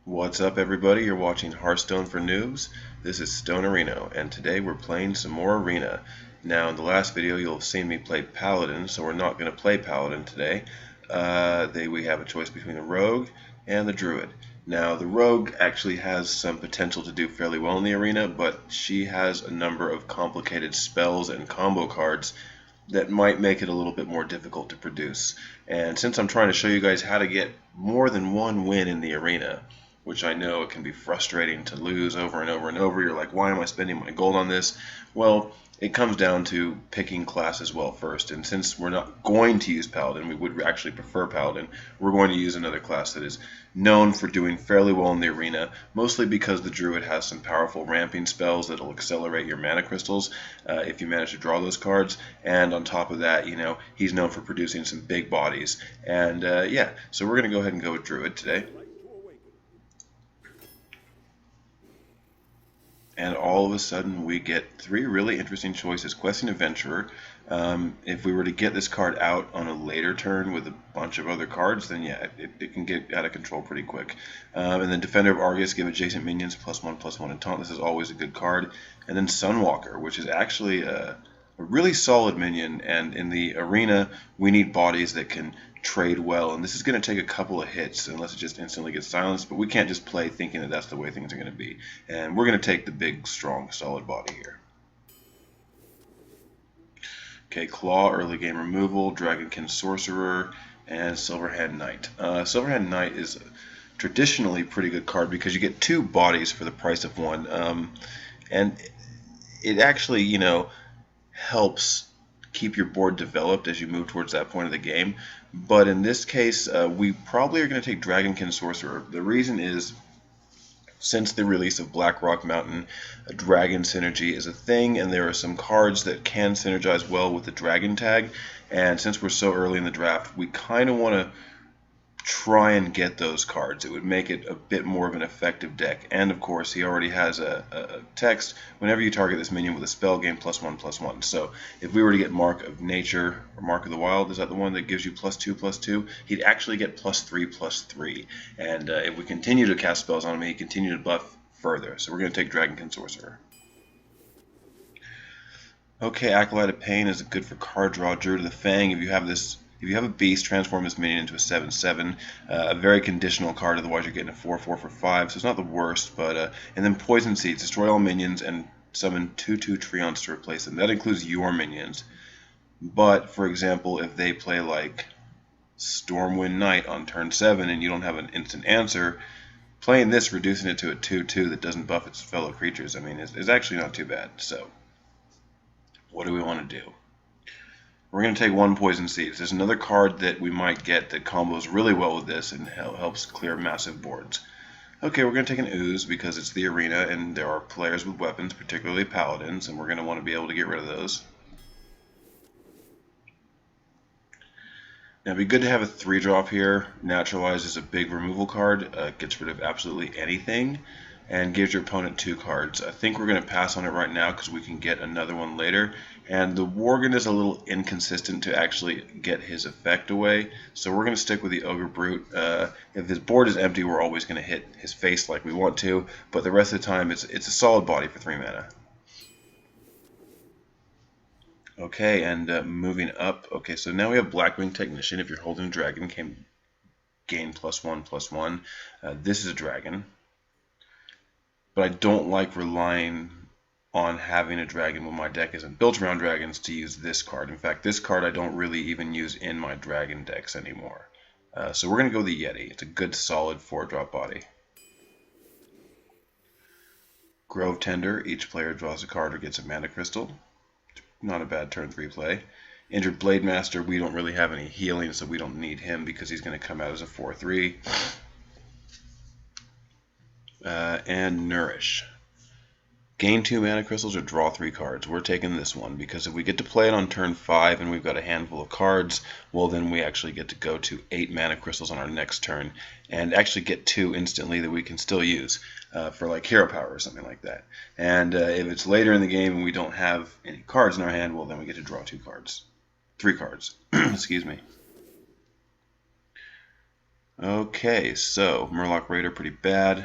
What's up, everybody? You're watching Hearthstone for Noobs. This is Stone Arena, and today we're playing some more Arena. Now, in the last video, you'll have seen me play Paladin, so we're not going to play Paladin today. We have a choice between the Rogue and the Druid. Now, the Rogue actually has some potential to do fairly well in the Arena, but she has a number of complicated spells and combo cards that might make it a little bit more difficult to produce. And since I'm trying to show you guys how to get more than one win in the Arena, which I know it can be frustrating to lose over and over and over. You're like, why am I spending my gold on this? Well, it comes down to picking classes well first. And since we're not going to use Paladin, we would actually prefer Paladin, we're going to use another class that is known for doing fairly well in the arena, mostly because the Druid has some powerful ramping spells that will accelerate your mana crystals if you manage to draw those cards. And on top of that, he's known for producing some big bodies. And yeah, so we're going to go ahead and go with Druid today. And all of a sudden we get three really interesting choices. Questing Adventurer. If we were to get this card out on a later turn with a bunch of other cards, then yeah, it can get out of control pretty quick. And then Defender of Argus, give adjacent minions +1/+1 and taunt. This is always a good card. And then Sunwalker, which is actually a really solid minion, and in the arena we need bodies that can trade well, and this is going to take a couple of hits unless it just instantly gets silenced, but we can't just play thinking that that's the way things are going to be, and we're going to take the big, strong, solid body here. Okay, Claw, early game removal, Dragonkin Sorcerer, and Silverhand Knight. Silverhand Knight is traditionally a pretty good card because you get two bodies for the price of one, and it actually, helps keep your board developed as you move towards that point of the game. But in this case, we probably are going to take Dragonkin Sorcerer. The reason is, since the release of Blackrock Mountain, a dragon synergy is a thing, and there are some cards that can synergize well with the dragon tag. And since we're so early in the draft, we kind of want to try and get those cards. It would make it a bit more of an effective deck. And of course, he already has a text. Whenever you target this minion with a spell, gain +1/+1. So if we were to get Mark of Nature or Mark of the Wild, is that the one that gives you +2/+2? He'd actually get +3/+3. And if we continue to cast spells on him, he'd continue to buff further. So we're going to take Dragonkin Sorcerer. Okay, Acolyte of Pain is good for card draw. Druid of the Fang, if you have a beast, transform this minion into a 7/7. A very conditional card, otherwise you're getting a 4/4 for 5, so it's not the worst. But and then Poison Seeds, destroy all minions and summon 2/2 Treants to replace them. That includes your minions. But for example, if they play like Stormwind Knight on turn 7 and you don't have an instant answer, playing this, reducing it to a 2/2 that doesn't buff its fellow creatures, I mean, is actually not too bad. So what do we want to do? We're going to take one Poison Seeds. There's another card that we might get that combos really well with this and helps clear massive boards. Okay, we're going to take an Ooze because it's the arena and there are players with weapons, particularly paladins, and we're going to want to be able to get rid of those. Now, it'd be good to have a 3-drop here. Naturalize is a big removal card. Gets rid of absolutely anything and gives your opponent 2 cards. I think we're going to pass on it right now because we can get another one later. And the Worgen is a little inconsistent to actually get his effect away, so we're going to stick with the Ogre Brute. If his board is empty, we're always going to hit his face like we want to, but the rest of the time it's a solid body for 3 mana. Okay, and moving up. Okay, so now we have Blackwing Technician. If you're holding a dragon, can gain +1/+1. This is a dragon, but I don't like relying on having a dragon when my deck isn't built around dragons to use this card. In fact, this card I don't really even use in my dragon decks anymore. So we're going to go the Yeti. It's a good solid 4-drop body. Grove Tender. Each player draws a card or gets a mana crystal. Not a bad turn 3 play. Injured Blade Master. We don't really have any healing, so we don't need him because he's going to come out as a 4/3. And Nourish. Gain 2 mana crystals or draw 3 cards. We're taking this one because if we get to play it on turn 5 and we've got a handful of cards, well then we actually get to go to 8 mana crystals on our next turn and actually get 2 instantly that we can still use for like hero power or something like that. And if it's later in the game and we don't have any cards in our hand, well then we get to draw 3 cards. Excuse me. Okay, so Murloc Raider pretty bad.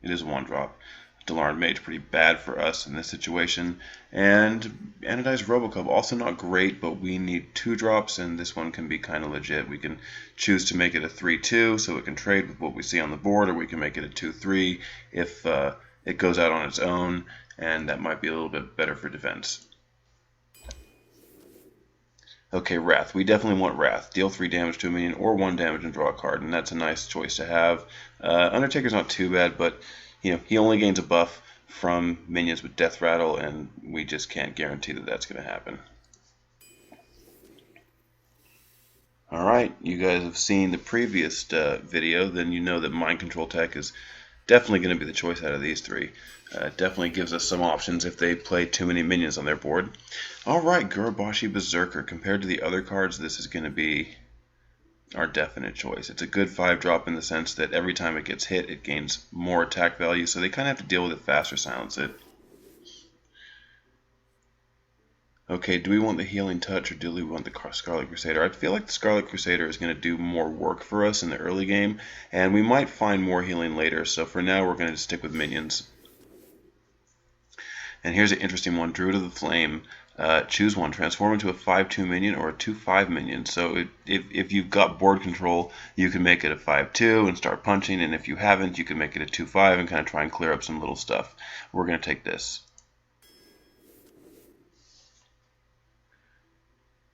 It is a 1-drop. Delarn Mage pretty bad for us in this situation. And Anodized Robocop also not great, but we need 2-drops, and this one can be kind of legit. We can choose to make it a 3-2, so it can trade with what we see on the board, or we can make it a 2-3 if it goes out on its own, and that might be a little bit better for defense. Okay, Wrath. We definitely want Wrath. Deal 3 damage to a minion or 1 damage and draw a card, and that's a nice choice to have. Undertaker's not too bad, but he only gains a buff from minions with Death Rattle, and we just can't guarantee that that's going to happen. Alright, you guys have seen the previous video, then you know that Mind Control Tech is definitely going to be the choice out of these three. Definitely gives us some options if they play too many minions on their board. Alright, Gurubashi Berserker. Compared to the other cards, this is going to be our definite choice. It's a good 5-drop in the sense that every time it gets hit, it gains more attack value, so they kind of have to deal with it fast or silence it. Okay, do we want the Healing Touch or do we want the Scarlet Crusader? I feel like the Scarlet Crusader is going to do more work for us in the early game, and we might find more healing later, so for now we're going to stick with minions. And here's an interesting one, Druid of the Flame. Choose one, transform into a 5-2 minion or a 2-5 minion. So if you've got board control, you can make it a 5-2 and start punching, and if you haven't, you can make it a 2-5 and kind of try and clear up some little stuff. We're going to take this.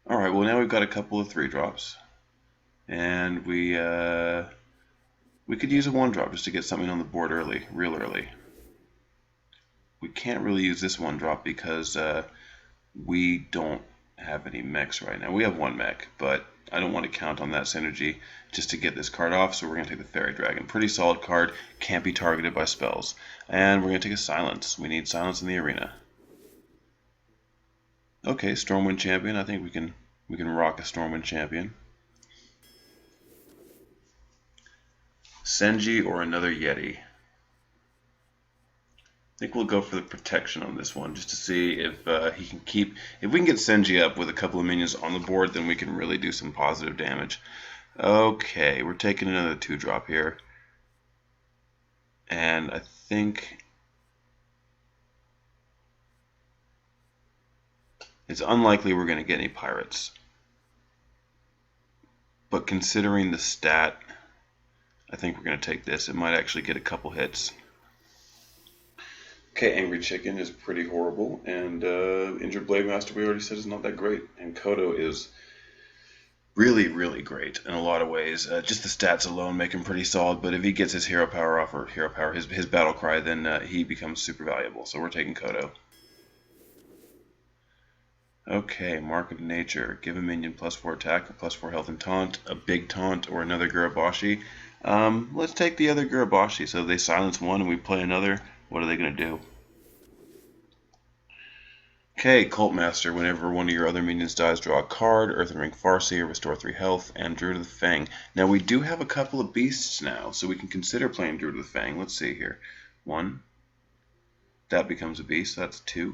Alright, well now we've got a couple of 3-drops. And we could use a 1-drop just to get something on the board early, real early. We can't really use this 1-drop because we don't have any mechs right now. We have 1 mech, but I don't want to count on that synergy just to get this card off, so we're going to take the Fairy Dragon. Pretty solid card, can't be targeted by spells. And we're going to take a Silence. We need Silence in the arena. Okay, Stormwind Champion. I think we can rock a Stormwind Champion. Senji or another Yeti. I think we'll go for the protection on this one just to see if he can keep. If we can get Senji up with a couple of minions on the board, then we can really do some positive damage. Okay, we're taking another 2-drop here. And I think it's unlikely we're going to get any pirates. But considering the stat, I think we're going to take this. It might actually get a couple hits. Okay, Angry Chicken is pretty horrible, and Injured Blade Master, we already said, is not that great. And Kodo is really, really great in a lot of ways. Just the stats alone make him pretty solid, but if he gets his hero power off, or his battle cry, then he becomes super valuable. So we're taking Kodo. Okay, Mark of Nature. Give a minion +4 attack, +4 health and taunt, a big taunt, or another Gurubashi. Let's take the other Gurubashi. So if they silence one and we play another, what are they going to do? Okay, Cult Master. Whenever one of your other minions dies, draw a card. Earthen Ring Farseer, restore 3 health, and Druid of the Fang. Now we do have a couple of beasts now, so we can consider playing Druid of the Fang. Let's see here. 1. That becomes a beast. That's 2.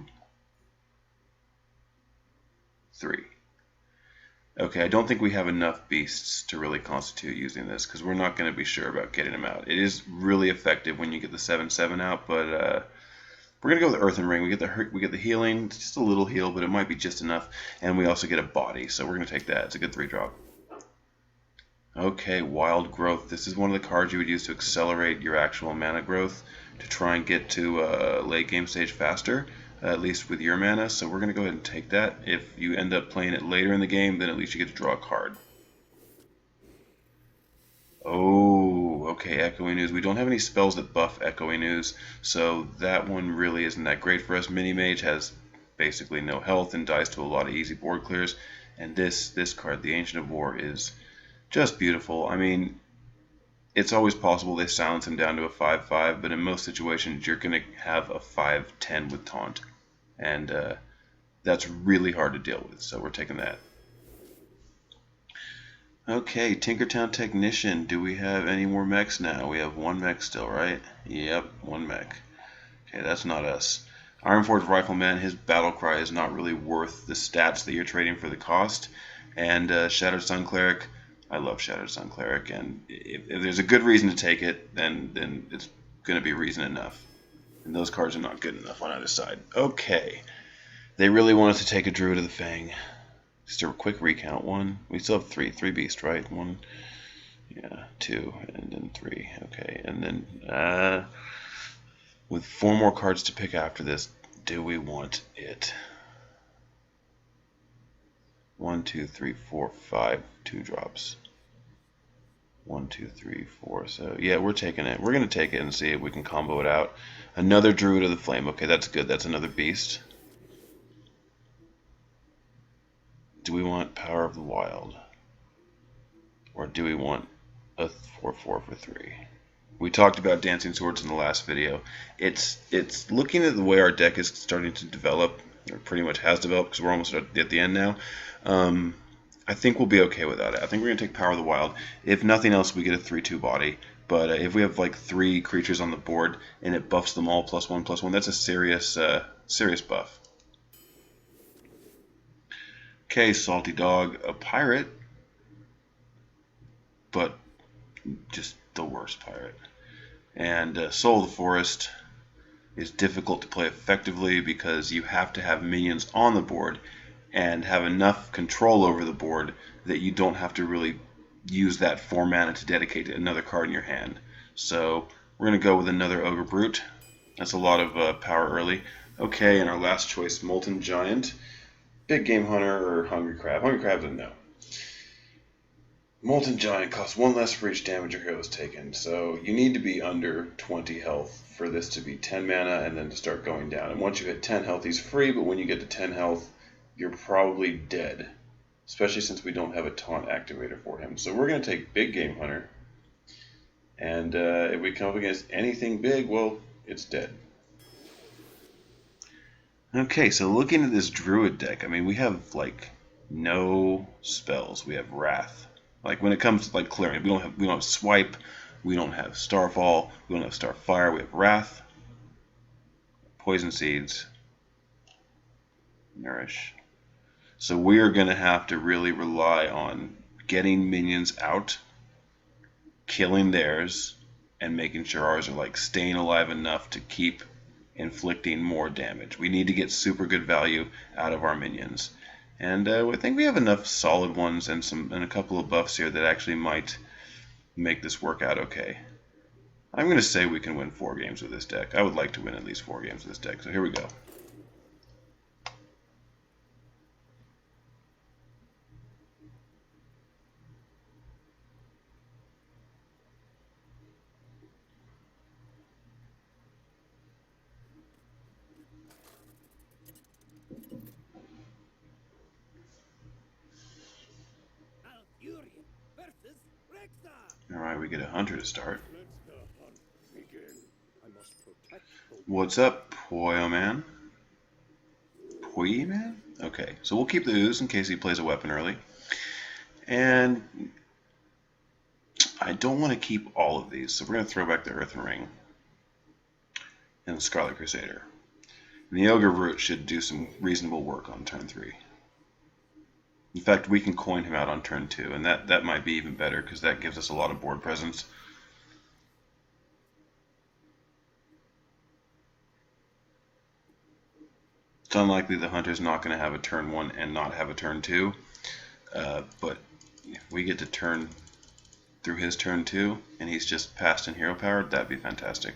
3. Okay, I don't think we have enough beasts to really constitute using this because we're not going to be sure about getting them out. It is really effective when you get the 7/7 out, but we're going to go with the Earthen Ring. We get the healing. It's just a little heal, but it might be just enough. And we also get a body, so we're going to take that. It's a good 3-drop. Okay, Wild Growth. This is one of the cards you would use to accelerate your actual mana growth to try and get to late game stage faster. At least with your mana, so we're going to go ahead and take that. If you end up playing it later in the game, then at least you get to draw a card. Oh, okay, Echoing Ooze. We don't have any spells that buff Echoing Ooze, so that one really isn't that great for us. Mini-Mage has basically no health and dies to a lot of easy board clears, and this card, the Ancient of War, is just beautiful. I mean, it's always possible they silence him down to a 5/5, but in most situations you're going to have a 5/10 with taunt. And that's really hard to deal with, so we're taking that. Okay, Tinkertown Technician. Do we have any more mechs now? We have 1 mech still, right? Yep, 1 mech. Okay, that's not us. Ironforge Rifleman, his battle cry is not really worth the stats that you're trading for the cost. And Shattered Sun Cleric, I love Shattered Sun Cleric, and if there's a good reason to take it, then it's going to be reason enough. And those cards are not good enough on either side. Okay. They really want us to take a Druid of the Fang. Just a quick recount. One. We still have three beasts, right? One. Yeah, two, and then three. Okay, and then with 4 more cards to pick after this, do we want it? 1, 2, 3, 4, 5 2-drops. 1, 2, 3, 4. So yeah, we're taking it. We're gonna take it and see if we can combo it out. Another Druid of the Flame. Okay, that's good. That's another beast. Do we want Power of the Wild, or do we want a 4/4 for 3? We talked about Dancing Swords in the last video. It's looking at the way our deck is starting to develop, or pretty much has developed, because we're almost at the end now. I think we'll be okay without it. I think we're going to take Power of the Wild. If nothing else, we get a 3/2 body. But if we have like 3 creatures on the board and it buffs them all +1/+1, that's a serious buff. Okay, Salty Dog, a pirate, but just the worst pirate. And Soul of the Forest is difficult to play effectively because you have to have minions on the board and have enough control over the board that you don't have to really use that 4 mana to dedicate another card in your hand. So we're going to go with another Ogre Brute. That's a lot of power early. Okay, and our last choice, Molten Giant. Big Game Hunter or Hungry Crab? Hungry Crab's a no. Molten Giant costs 1 less for each damage your hero has taken, so you need to be under 20 health for this to be 10 mana and then to start going down. And once you hit 10 health, he's free, but when you get to 10 health, you're probably dead, especially since we don't have a taunt activator for him. So we're going to take Big Game Hunter, and if we come up against anything big, well, it's dead. Okay, so looking at this Druid deck, I mean, we have, like, no spells. We have Wrath. Like, when it comes to, like, clearing, we don't have Swipe, we don't have Starfall, we don't have Starfire, we have Wrath, Poison Seeds, Nourish. So we are going to have to really rely on getting minions out, killing theirs, and making sure ours are, like, staying alive enough to keep inflicting more damage. We need to get super good value out of our minions. And I think we have enough solid ones and a couple of buffs here that actually might make this work out okay. I'm going to say we can win 4 games with this deck. I would like to win at least 4 games with this deck, so here we go. Alright, we get a hunter to start. What's up, Poyo Man? Poyo Man? Okay, so we'll keep the ooze in case he plays a weapon early. And I don't want to keep all of these, so we're going to throw back the Earthen Ring and the Scarlet Crusader. And the Ogre Brute should do some reasonable work on turn 3. In fact, we can coin him out on turn 2, and that might be even better because that gives us a lot of board presence. It's unlikely the Hunter's not going to have a turn 1 and not have a turn 2, but if we get to turn through his turn 2 and he's just passed in hero power, that'd be fantastic.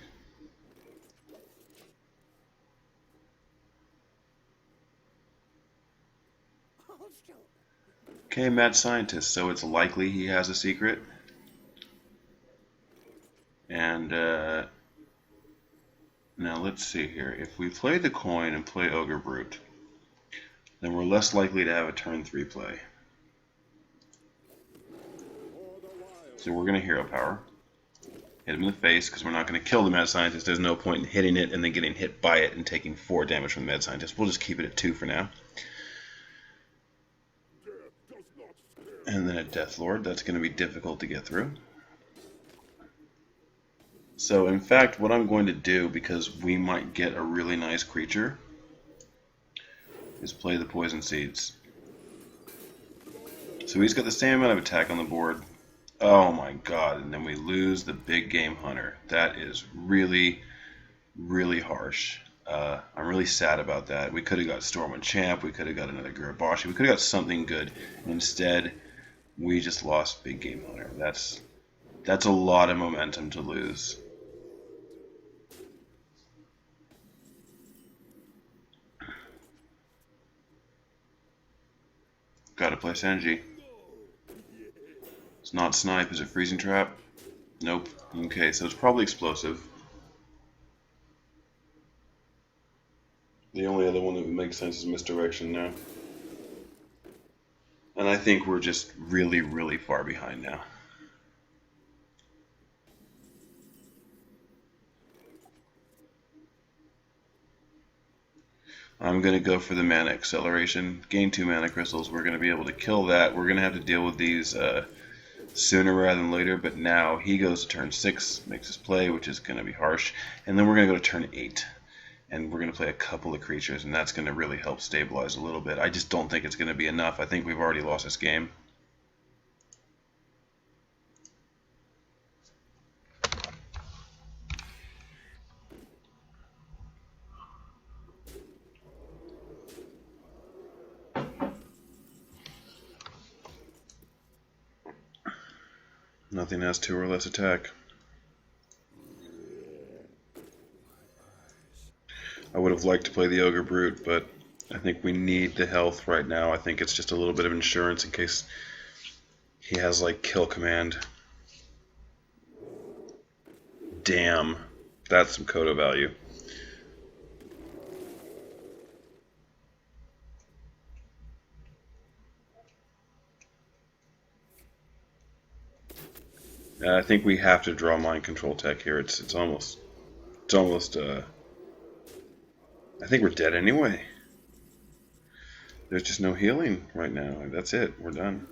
Okay, Mad Scientist, so it's likely he has a secret. And now let's see here. If we play the coin and play Ogre Brute, then we're less likely to have a turn 3 play. So we're going to hero power. Hit him in the face because we're not going to kill the Mad Scientist. There's no point in hitting it and then getting hit by it and taking 4 damage from the Mad Scientist. We'll just keep it at 2 for now. And then a Death Lord. That's going to be difficult to get through. So in fact, what I'm going to do, because we might get a really nice creature, is play the Poison Seeds. So he's got the same amount of attack on the board. Oh my god, and then we lose the big game hunter. That is really, really harsh. I'm really sad about that. We could have got Storm and Champ, we could have got another Gurabashi, we could have got something good. Instead, we just lost big game hunter. That's a lot of momentum to lose. Gotta play Senji. It's not Snipe. Is it Freezing Trap? Nope. Okay, so it's probably Explosive. The only other one that would make sense is Misdirection now. And I think we're just really, really far behind now. I'm going to go for the mana acceleration. Gain 2 mana crystals. We're going to be able to kill that. We're going to have to deal with these sooner rather than later, but now he goes to turn 6, makes his play, which is going to be harsh. And then we're going to go to turn 8. And we're going to play a couple of creatures, and that's going to really help stabilize a little bit. I just don't think it's going to be enough. I think we've already lost this game. Nothing has 2 or less attack. I would have liked to play the Ogre Brute, but I think we need the health right now. I think it's just a little bit of insurance in case he has like kill command. Damn, that's some Kodo value. I think we have to draw mind control tech here. It's almost I think we're dead anyway. There's just no healing right now. That's it. We're done.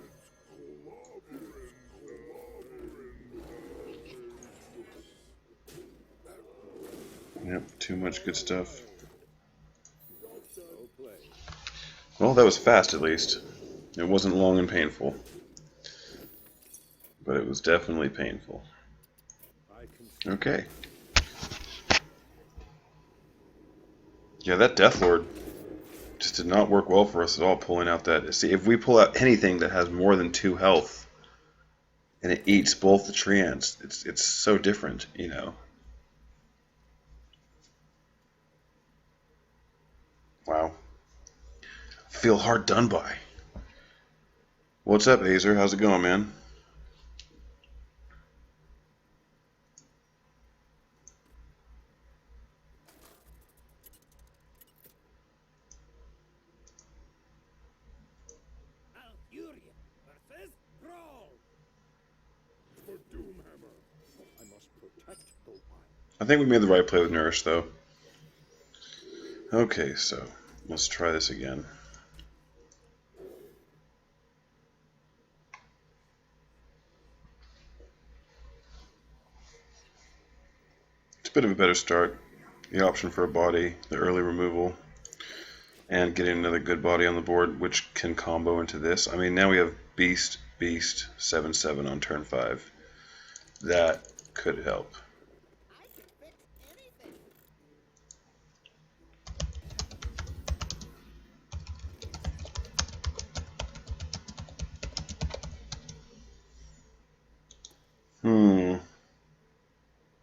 Yep, too much good stuff. Well, that was fast at least. It wasn't long and painful. But it was definitely painful. Okay. Yeah, that Deathlord just did not work well for us at all, pulling out that... See, if we pull out anything that has more than 2 health, and it eats both the treants, it's so different, you know. Wow. I feel hard done by. What's up, Azer? How's it going, man? I think we made the right play with Nourish, though. Okay, so let's try this again. It's a bit of a better start. The option for a body, the early removal, and getting another good body on the board, which can combo into this. I mean, now we have Beast, Beast, 7/7 on turn 5. That could help.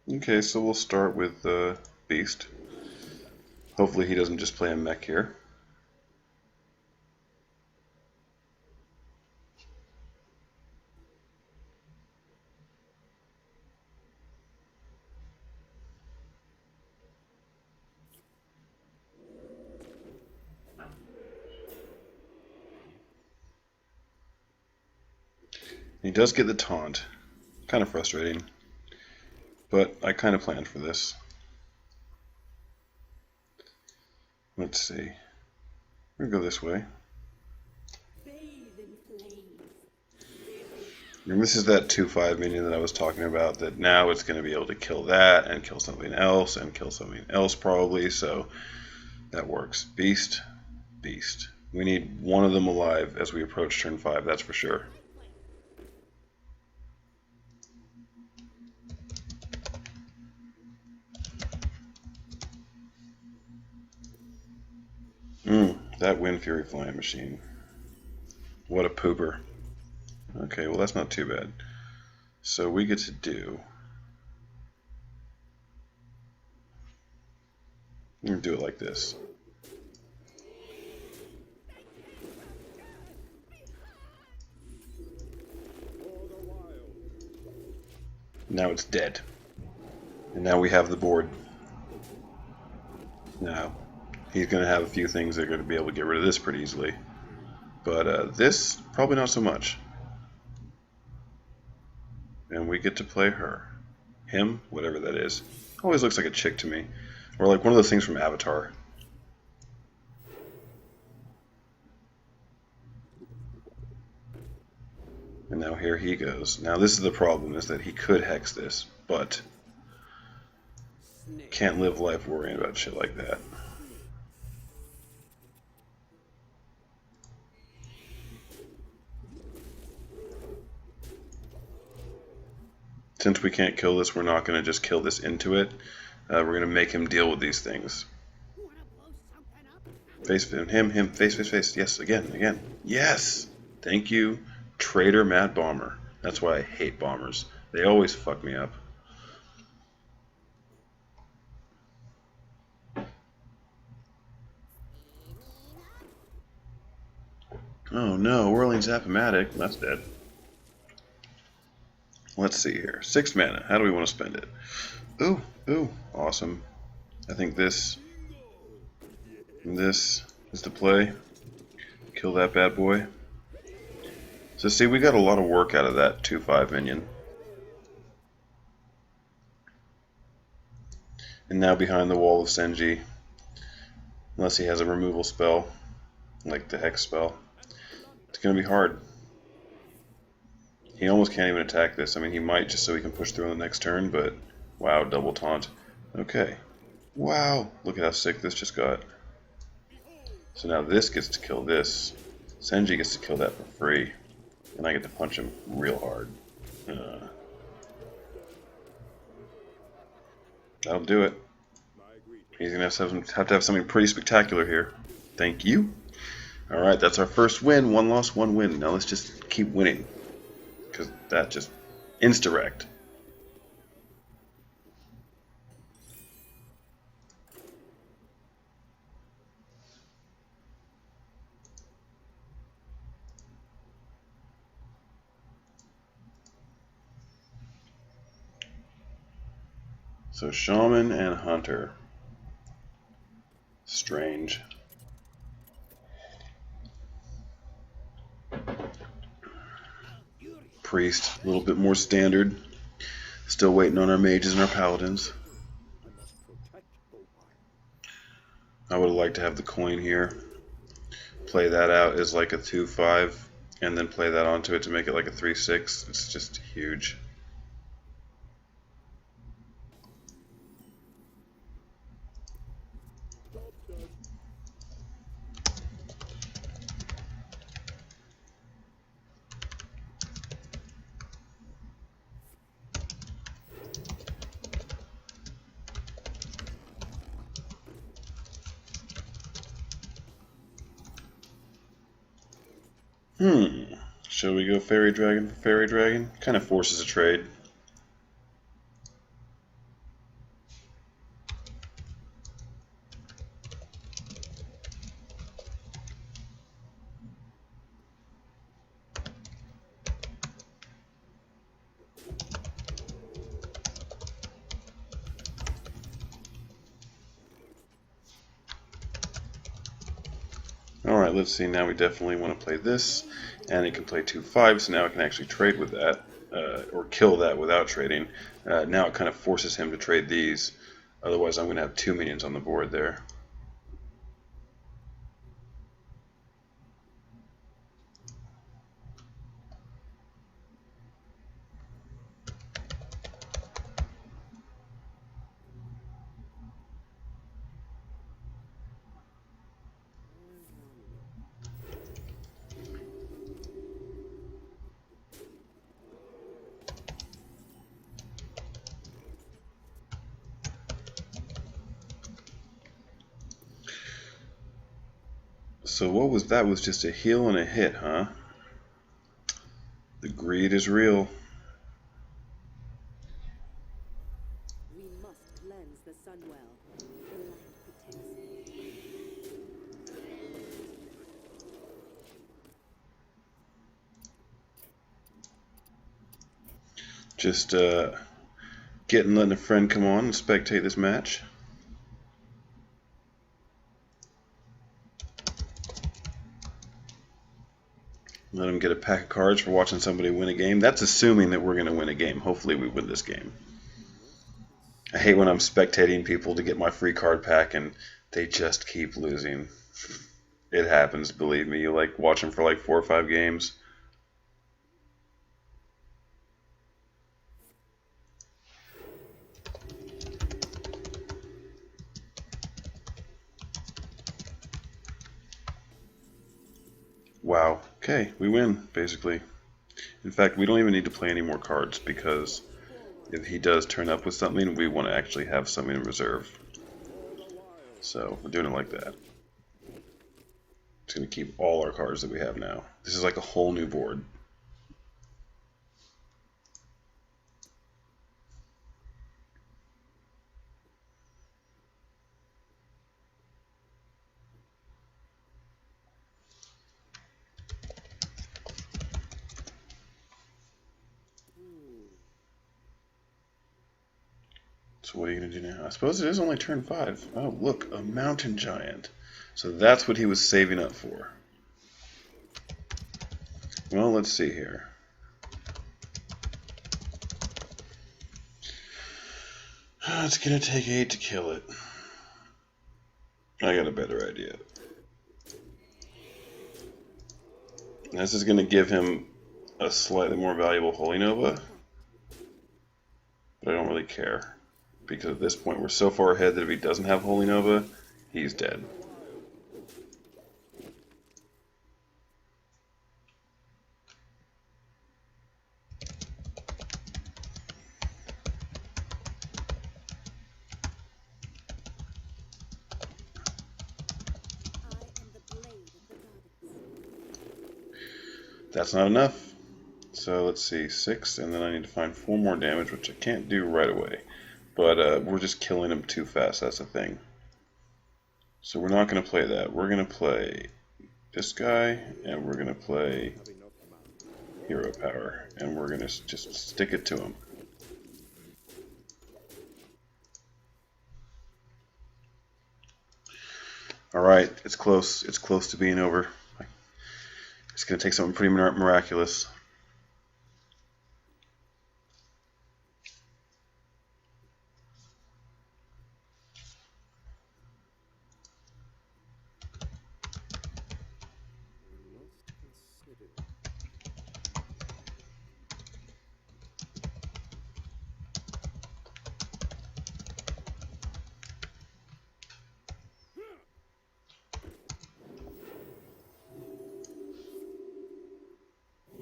Okay, so we'll start with Beast. Hopefully he doesn't just play a mech here. He does get the taunt. Kind of frustrating. But I kind of planned for this. Let's see. We're going to go this way. And this is that 2/5 minion that I was talking about, that now it's going to be able to kill that and kill something else and kill something else probably, so that works. Beast, Beast. We need one of them alive as we approach turn 5, that's for sure. That Wind Fury flying machine. What a pooper. Okay, well that's not too bad. So we get to do... I'm going to do it like this. Now it's dead. And now we have the board. Now, he's going to have a few things that are going to be able to get rid of this pretty easily. But this, probably not so much. And we get to play her. Him, whatever that is. Always looks like a chick to me. Or like one of those things from Avatar. And now here he goes. Now this is the problem, is that he could hex this, but can't live life worrying about shit like that. Since we can't kill this, we're not going to just kill this into it. We're going to make him deal with these things. Face him, face. Yes, again. Yes! Thank you, traitor Matt Bomber. That's why I hate bombers. They always fuck me up. Oh no, Whirling Zap-O-Matic. That's dead. Let's see here. 6 mana. How do we want to spend it? Ooh, awesome. I think this is the play. Kill that bad boy. So see, we got a lot of work out of that 2/5 minion. And now behind the wall of Senji, unless he has a removal spell, like the Hex spell, it's going to be hard. He almost can't even attack this. I mean, he might just so he can push through on the next turn, but wow, double taunt. Okay. Wow, look at how sick this just got. So now this gets to kill this. Senji gets to kill that for free. And I get to punch him real hard. That'll do it. He's going to have to have something pretty spectacular here. Thank you. Alright, that's our first win. 1 loss, 1 win. Now let's just keep winning. Because that just insta-wrecked. So Shaman and Hunter. Strange. Priest, a little bit more standard. Still waiting on our mages and our paladins. I would have liked to have the coin here. Play that out as like a 2/5, and then play that onto it to make it like a 3/6. It's just huge. Shall we go Fairy Dragon for Fairy Dragon? Kind of forces a trade. Alright, let's see, now we definitely want to play this, and it can play 2/5, so now it can actually trade with that, or kill that without trading. Now it kind of forces him to trade these, otherwise I'm going to have 2 minions on the board there. So what was that? Was just a heal and a hit, huh? The greed is real. We must cleanse the Sunwell. The land protects it. Just letting a friend come on and spectate this match. Let him get a pack of cards for watching somebody win a game. That's assuming that we're going to win a game. Hopefully we win this game. I hate when I'm spectating people to get my free card pack and they just keep losing. It happens, believe me. You like watch them for like 4 or 5 games. Wow. Okay, we win, basically. In fact, we don't even need to play any more cards because if he does turn up with something, we want to actually have something in reserve. So we're doing it like that. It's going to keep all our cards that we have now. This is like a whole new board. So what are you going to do now? I suppose it is only turn 5. Oh, look, a mountain giant. So that's what he was saving up for. Well, let's see here. It's going to take 8 to kill it. I got a better idea. This is going to give him a slightly more valuable Holy Nova. But I don't really care. Because at this point we're so far ahead that if he doesn't have Holy Nova, he's dead. That's not enough. So let's see, 6, and then I need to find 4 more damage, which I can't do right away. But we're just killing him too fast, that's the thing. So we're not going to play that. We're going to play this guy, and we're going to play Hero Power, and we're going to just stick it to him. Alright, it's close. It's close to being over. It's going to take something pretty miraculous.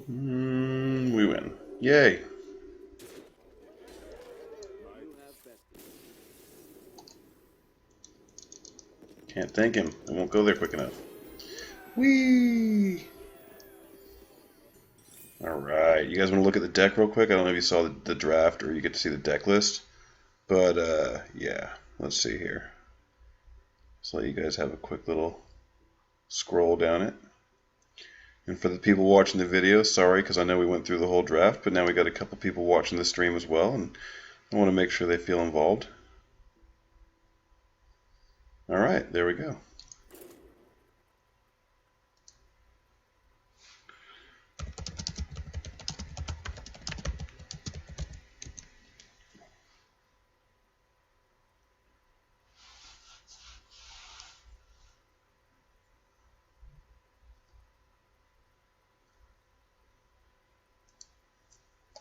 We win. Yay! Can't thank him. I won't go there quick enough. Whee! Alright, you guys want to look at the deck real quick? I don't know if you saw the draft or you get to see the deck list. But, yeah. Let's see here. Just let you guys have a quick little scroll down it. And for the people watching the video, sorry, because I know we went through the whole draft, but now we got a couple people watching the stream as well, and I want to make sure they feel involved. Alright, there we go.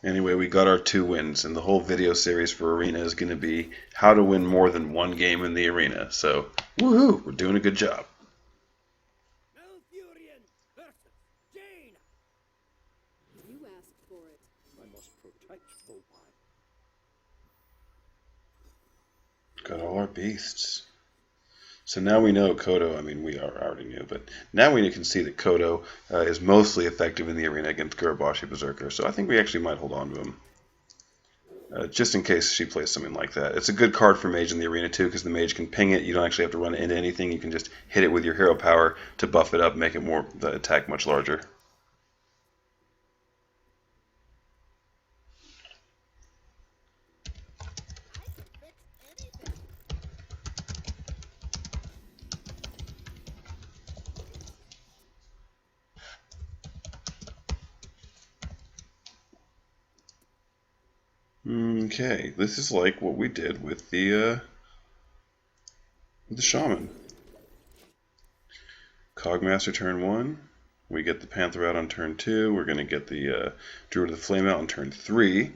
Anyway, we got our 2 wins, and the whole video series for Arena is going to be how to win more than 1 game in the Arena. So, woohoo! We're doing a good job. You asked for it. I must protect the wild. Got all our beasts. So now we know Kodo, I mean we already knew, but now we can see that Kodo is mostly effective in the arena against Gurubashi Berserker, so I think we actually might hold on to him. Just in case she plays something like that. It's a good card for Mage in the arena too, because the Mage can ping it, you don't actually have to run it into anything, you can just hit it with your hero power to buff it up, make it more, the attack much larger. Okay, this is like what we did with the Shaman. Cogmaster turn 1, we get the Panther out on turn 2, we're going to get the Druid of the Flame out on turn 3.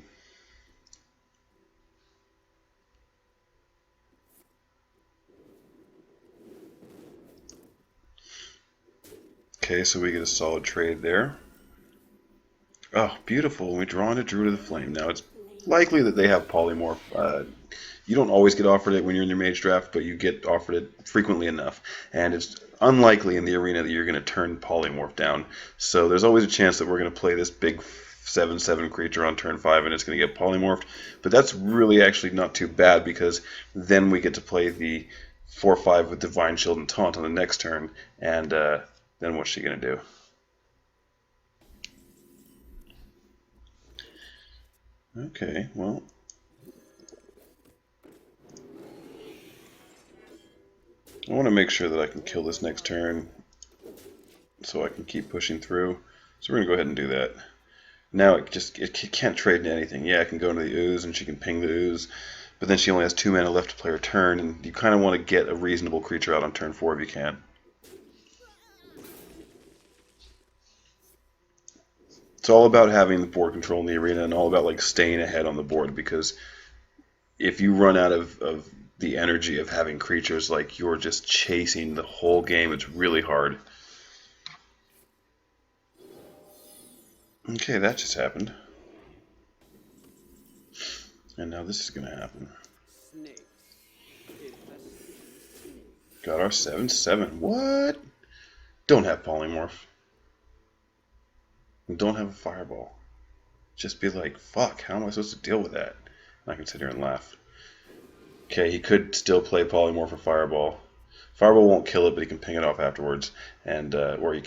Okay, so we get a solid trade there. Oh, beautiful. We draw into Druid of the Flame. Now, it's likely that they have Polymorph. You don't always get offered it when you're in your Mage draft, but you get offered it frequently enough. And it's unlikely in the arena that you're going to turn Polymorph down. So there's always a chance that we're going to play this big 7/7 creature on turn 5 and it's going to get Polymorphed. But that's really actually not too bad because then we get to play the 4/5 with Divine Shield and Taunt on the next turn. And then what's she going to do? Okay, well, I want to make sure that I can kill this next turn so I can keep pushing through. So we're going to go ahead and do that. Now it can't trade into anything. Yeah, I can go into the ooze and she can ping the ooze, but then she only has 2 mana left to play her turn, and you kind of want to get a reasonable creature out on turn 4 if you can. It's all about having the board control in the arena and all about like staying ahead on the board, because if you run out of the energy of having creatures, like you're just chasing the whole game, it's really hard. Okay, that just happened. And now this is going to happen. Got our 7/7. What? Don't have Polymorph. Don't have a Fireball. Just be like, fuck, how am I supposed to deal with that? And I can sit here and laugh. Okay, he could still play Polymorph or Fireball. Fireball won't kill it, but he can ping it off afterwards, and or he's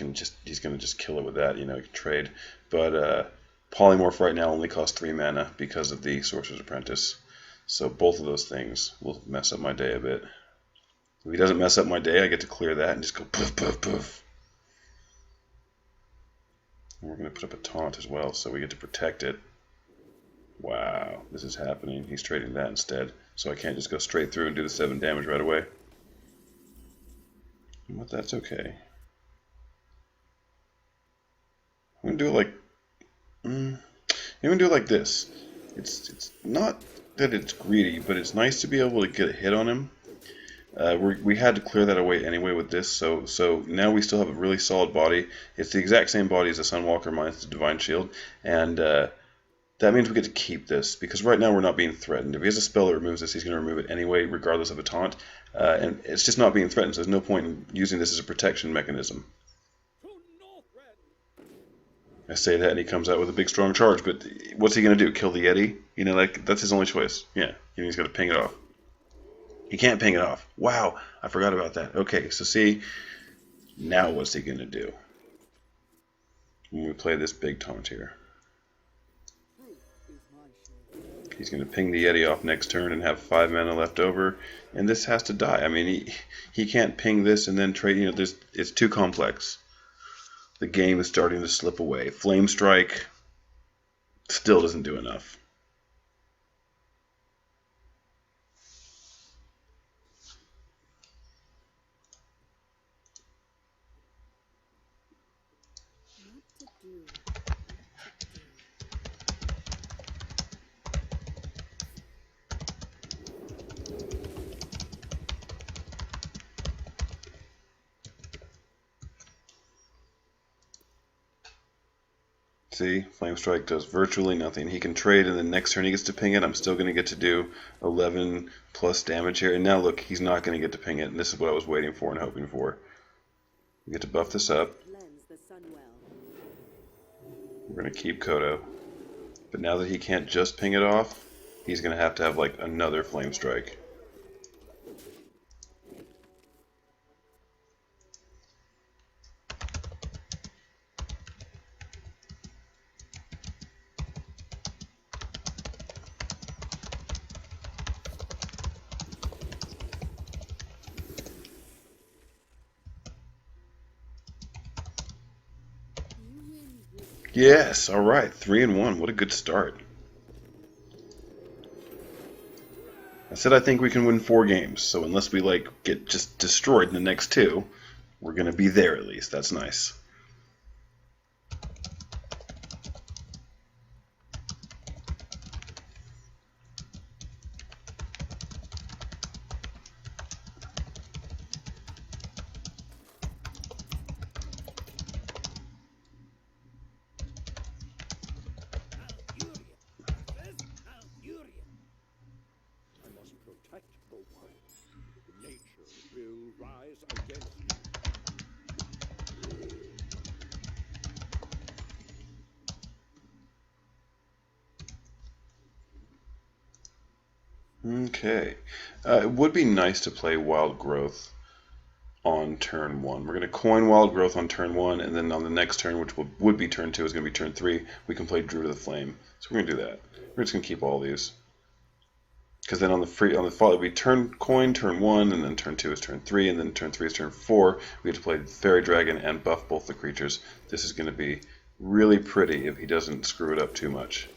gonna just kill it with that. You know, he can trade. But Polymorph right now only costs 3 mana because of the Sorcerer's Apprentice. So both of those things will mess up my day a bit. If he doesn't mess up my day, I get to clear that and just go poof, poof, poof. And we're going to put up a taunt as well, so we get to protect it. Wow, this is happening. He's trading that instead, so I can't just go straight through and do the 7 damage right away. But that's okay. I'm going to do it like... I'm going to do it like this. It's not that it's greedy, but it's nice to be able to get a hit on him. We had to clear that away anyway with this, so now we still have a really solid body. It's the exact same body as the Sunwalker minus the Divine Shield, and that means we get to keep this, because right now we're not being threatened. If he has a spell that removes this, he's going to remove it anyway, regardless of a taunt, and it's just not being threatened, so there's no point in using this as a protection mechanism. I say that and he comes out with a big strong charge, but what's he going to do, kill the Yeti? You know, like, that's his only choice. Yeah, he's going to ping it off. He can't ping it off. Wow, I forgot about that. Okay, so see, now what's he going to do when we play this big taunt here? He's going to ping the Yeti off next turn and have 5 mana left over, and this has to die. I mean, he can't ping this and then trade. You know, it's too complex. The game is starting to slip away. Flame Strike still doesn't do enough. See, Flame Strike does virtually nothing. He can trade, and the next turn he gets to ping it. I'm still going to get to do 11 plus damage here. And now look, he's not going to get to ping it, and this is what I was waiting for and hoping for. We get to buff this up. Cleanse the Sunwell. We're going to keep Kodo. But now that he can't just ping it off, he's going to have like another Flame Strike. Yes, all right, 3-1. What a good start. I said I think we can win 4 games, so unless we like get just destroyed in the next 2, we're gonna be there at least. That's nice. I must protect the wild. Nature will rise against me. Okay. It would be nice to play Wild Growth on turn 1. We're going to coin Wild Growth on turn 1, and then on the next turn, which would be turn 2, is going to be turn 3, we can play Druid of the Flame. So we're going to do that. We're just going to keep all these. Because then on the fall, it would be turn 1, and then turn 2 is turn 3, and then turn 3 is turn 4. We have to play Fairy Dragon and buff both the creatures. This is going to be really pretty if he doesn't screw it up too much.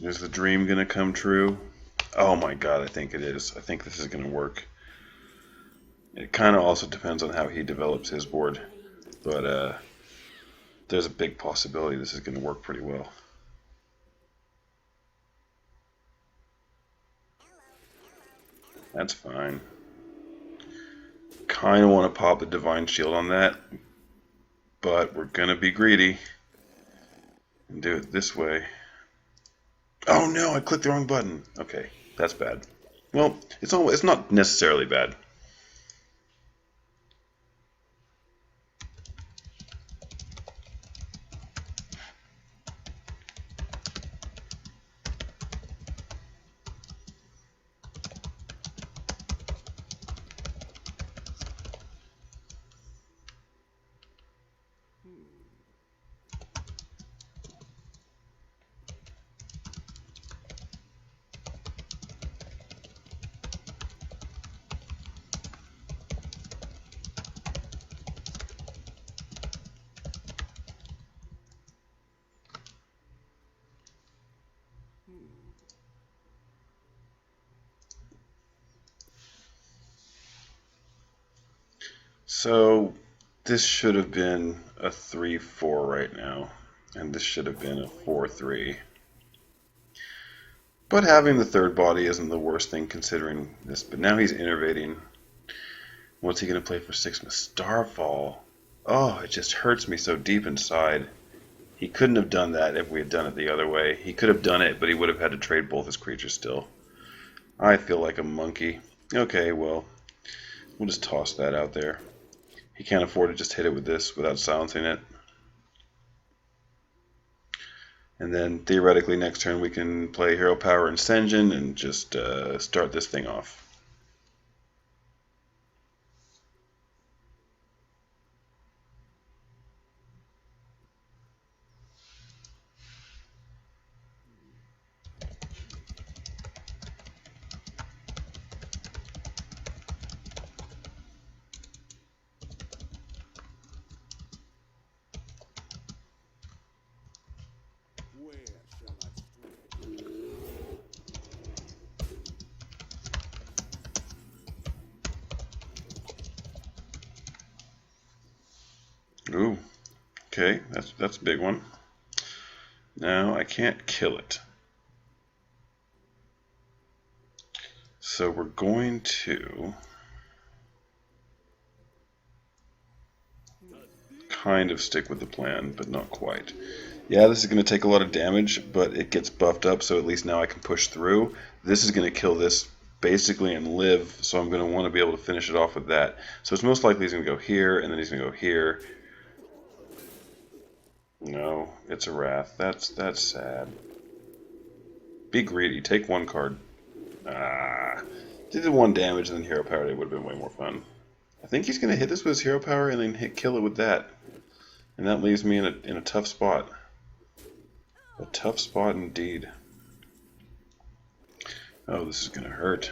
Is the dream going to come true? Oh my god, I think it is. I think this is going to work. It kind of also depends on how he develops his board. But there's a big possibility this is going to work pretty well. That's fine. Kind of want to pop the Divine Shield on that. But we're going to be greedy. And do it this way. Oh no, I clicked the wrong button. Okay, that's bad. Well, it's not necessarily bad. So this should have been a 3-4 right now, and this should have been a 4-3. But having the third body isn't the worst thing considering this. But now he's innovating. What's he going to play for 6? Starfall. Oh, it just hurts me so deep inside. He couldn't have done that if we had done it the other way. He could have done it, but he would have had to trade both his creatures still. I feel like a monkey. Okay, well, we'll just toss that out there. He can't afford to just hit it with this without silencing it. And then theoretically next turn we can play Hero Power and Senjin and just start this thing off. Ooh, okay, that's a big one. Now I can't kill it. So we're going to kind of stick with the plan, but not quite. Yeah, this is going to take a lot of damage, but it gets buffed up, so at least now I can push through. This is going to kill this basically and live, so I'm going to want to be able to finish it off with that. So it's most likely he's going to go here, and then he's going to go here. No, it's a Wrath. That's sad. Be greedy. Take one card. Ah. Did the one damage and then hero power, it would have been way more fun. I think he's going to hit this with his hero power and then kill it with that. And that leaves me in a tough spot. A tough spot indeed. Oh, this is going to hurt.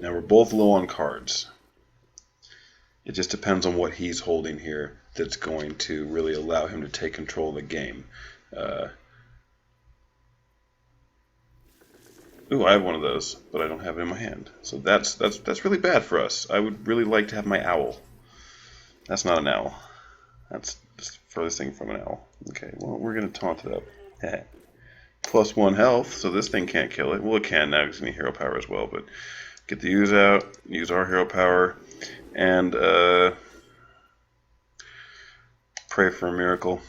Now we're both low on cards. It just depends on what he's holding here that's going to really allow him to take control of the game. Ooh, I have one of those, but I don't have it in my hand. So that's really bad for us. I would really like to have my owl. That's not an owl. That's just the furthest thing from an owl. Okay, well, we're going to taunt it up. Plus 1 health, so this thing can't kill it. Well, it can now because it's going to hero power as well, but get the use out, use our hero power, and pray for a miracle.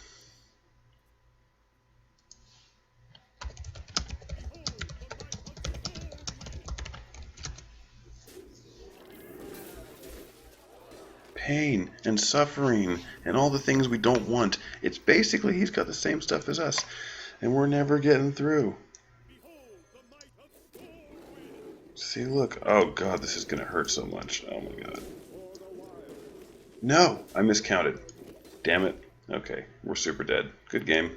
Pain and suffering and all the things we don't want. It's basically he's got the same stuff as us, and we're never getting through. See, look. Oh god, this is gonna hurt so much. Oh my god. No, I miscounted. Damn it. Okay, we're super dead. Good game.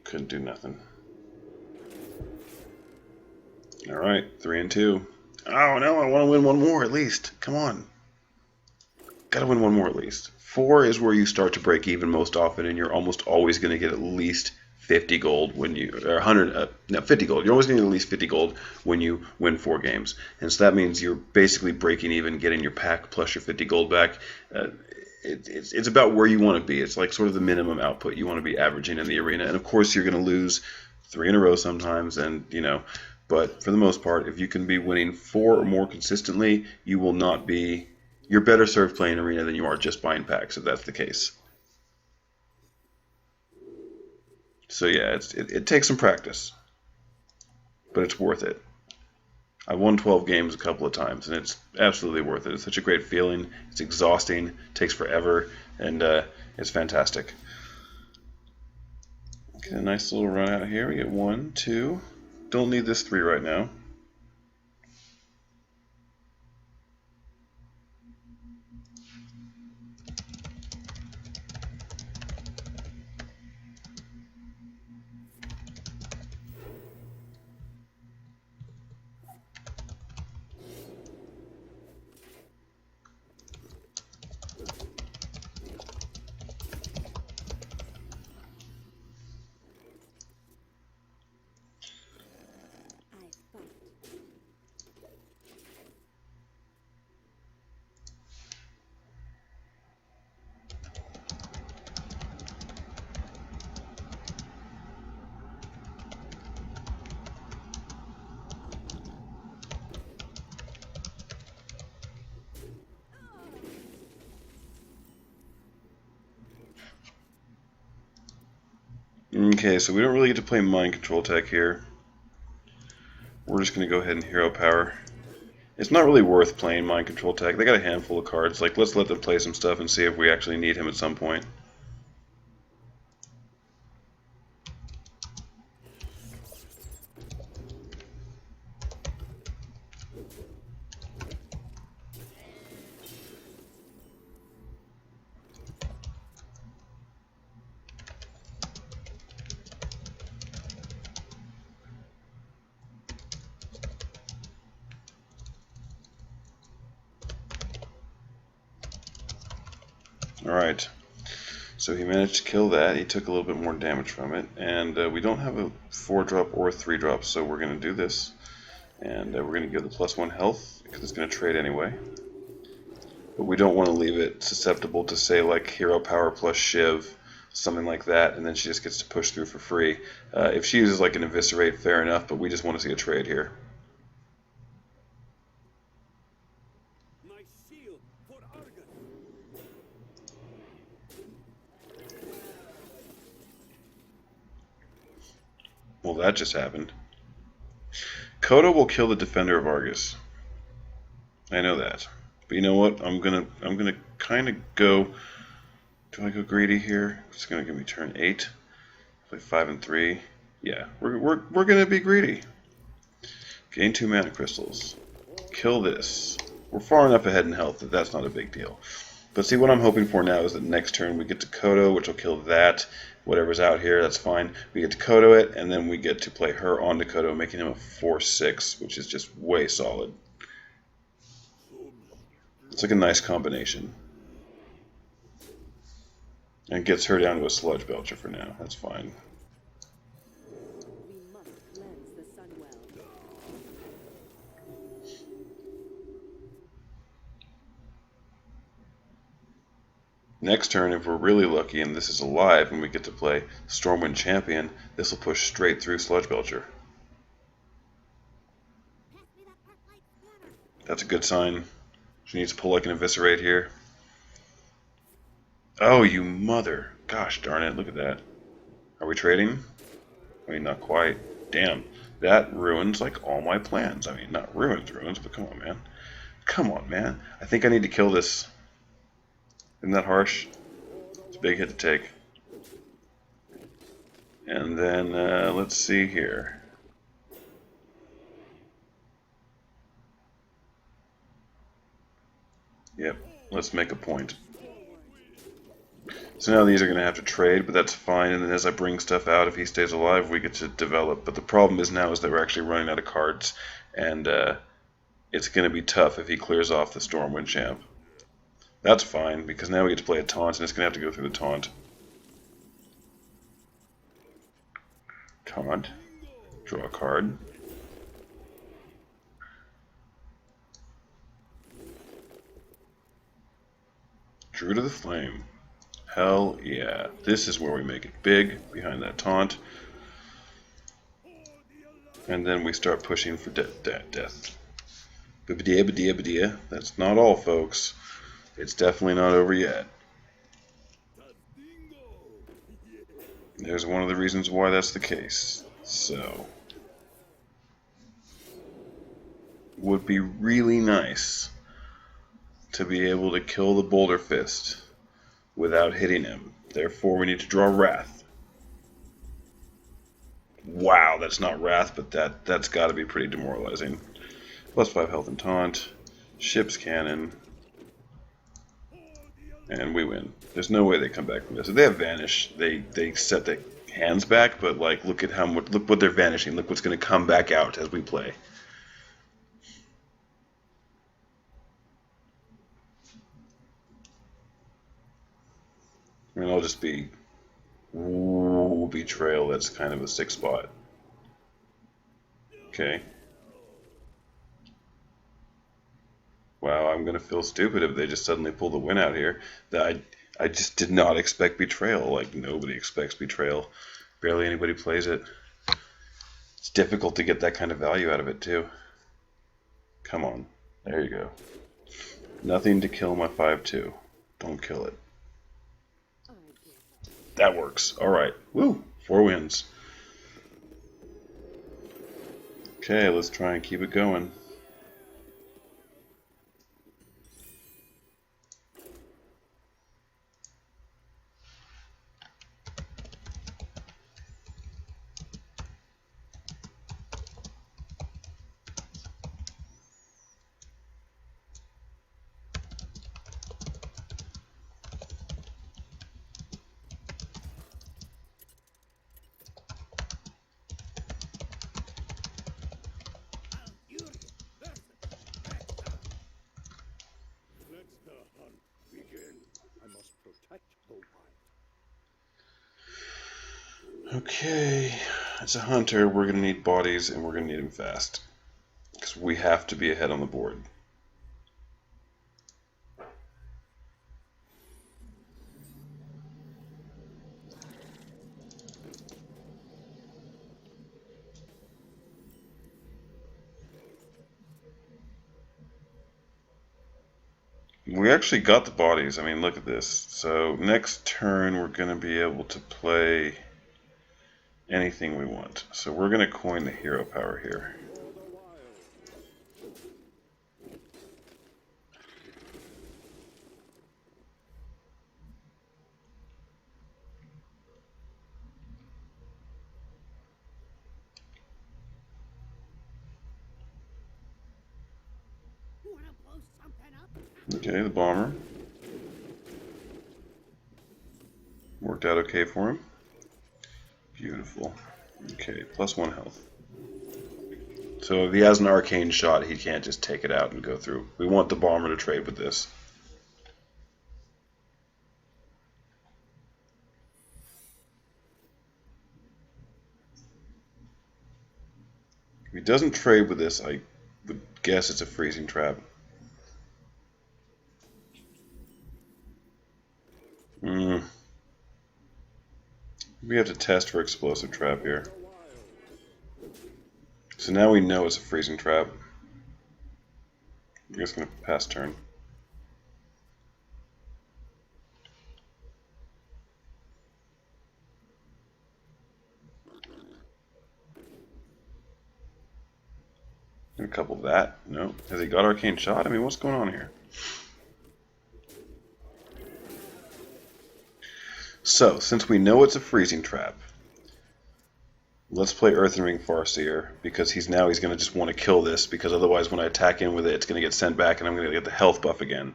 Couldn't do nothing. Alright, 3 and 2. Oh no, I want to win one more at least. Come on. Gotta win one more at least. 4 is where you start to break even most often, and you're almost always going to get at least 50 gold when you, or 100, no, 50 gold. You're always going to get at least 50 gold when you win 4 games. And so that means you're basically breaking even, getting your pack plus your 50 gold back. It's about where you want to be. It's like sort of the minimum output you want to be averaging in the arena. And of course, you're going to lose 3 in a row sometimes, and you know. But for the most part, if you can be winning 4 or more consistently, you will not be. You're better served playing arena than you are just buying packs, if that's the case. So yeah, it takes some practice, but it's worth it. I won 12 games a couple of times, and it's absolutely worth it. It's such a great feeling. It's exhausting, takes forever, and it's fantastic. Get a nice little run out here. We get 1, 2. Don't need this 3 right now. Okay, so we don't really get to play mind control tech here. We're just going to go ahead and hero power. It's not really worth playing mind control tech. They got a handful of cards. Like, let's let them play some stuff and see if we actually need him at some point. Alright, so he managed to kill that. He took a little bit more damage from it, and we don't have a 4-drop or a 3-drop, so we're going to do this. And we're going to give the +1 health because it's going to trade anyway. But we don't want to leave it susceptible to, say, like Hero Power plus Shiv, something like that, and then she just gets to push through for free. If she uses like an Eviscerate, fair enough, but we just want to see a trade here. My shield for Argon. Well, that just happened. Kodo will kill the Defender of Argus. I know that. But you know what? I'm gonna kind of go. Do I go greedy here? It's gonna give me turn 8. Play 5 and 3. Yeah, we're gonna be greedy. Gain 2 mana crystals. Kill this. We're far enough ahead in health that that's not a big deal. But see, what I'm hoping for now is that next turn we get to Kodo, which will kill that. Whatever's out here, that's fine. We get to Kodo it, and then we get to play her onto Kodo, making him a 4/6, which is just way solid. It's like a nice combination. And gets her down to a Sludge Belcher for now. That's fine. We must cleanse the Sunwell. Next turn, if we're really lucky and this is alive and we get to play Stormwind Champion, this will push straight through Sludge Belcher. That's a good sign. She needs to pull like an Eviscerate here. Oh, you mother. Gosh darn it, look at that. Are we trading? I mean, not quite. Damn, that ruins like all my plans. I mean, not ruins, but come on, man. Come on, man. I think I need to kill this. Isn't that harsh? It's a big hit to take. And then, let's see here. Yep, let's make a point. So now these are going to have to trade, but that's fine. And then as I bring stuff out, if he stays alive, we get to develop. But the problem is now is that we're actually running out of cards, and it's going to be tough if he clears off the Stormwind Champ. That's fine, because now we get to play a taunt, and it's going to have to go through the taunt. Taunt. Draw a card. Druid of the Flame. Hell yeah. This is where we make it big, behind that taunt. And then we start pushing for death. Badia. That's not all, folks. It's definitely not over yet. There's one of the reasons why that's the case. So, would be really nice to be able to kill the Boulder Fist without hitting him. Therefore, we need to draw Wrath. Wow, that's not Wrath, but that's got to be pretty demoralizing. +5 health and taunt. Ship's Cannon. And we win. There's no way they come back from this. If they have Vanish, they set their hands back, but like look at how much, look what they're vanishing. Look what's going to come back out as we play. And I'll just be Betrayal. That's kind of a 6 spot. Okay. Wow, I'm gonna feel stupid if they just suddenly pull the win out here. I just did not expect Betrayal. Like nobody expects Betrayal. Barely anybody plays it. It's difficult to get that kind of value out of it too. Come on, there you go. Nothing to kill my 5/2. Don't kill it. That works. All right. Woo! 4 wins. Okay, let's try and keep it going. Okay, as a hunter, we're going to need bodies, and we're going to need them fast. because we have to be ahead on the board. We actually got the bodies. I mean, look at this. So next turn we're going to be able to play anything we want. So we're going to coin the hero power here. Okay, the bomber. Worked out okay for him. Beautiful. Okay, +1 health. So if he has an arcane shot, he can't just take it out and go through. We want the bomber to trade with this. If he doesn't trade with this, I would guess it's a freezing trap. We have to test for explosive trap here. So now we know it's a freezing trap. I'm just going to pass turn. And a couple of that. No. Has he got arcane shot? I mean, what's going on here? So, since we know it's a freezing trap, let's play Earthen Ring Farseer, because he's going to just want to kill this, because otherwise when I attack in with it, it's going to get sent back and I'm going to get the health buff again.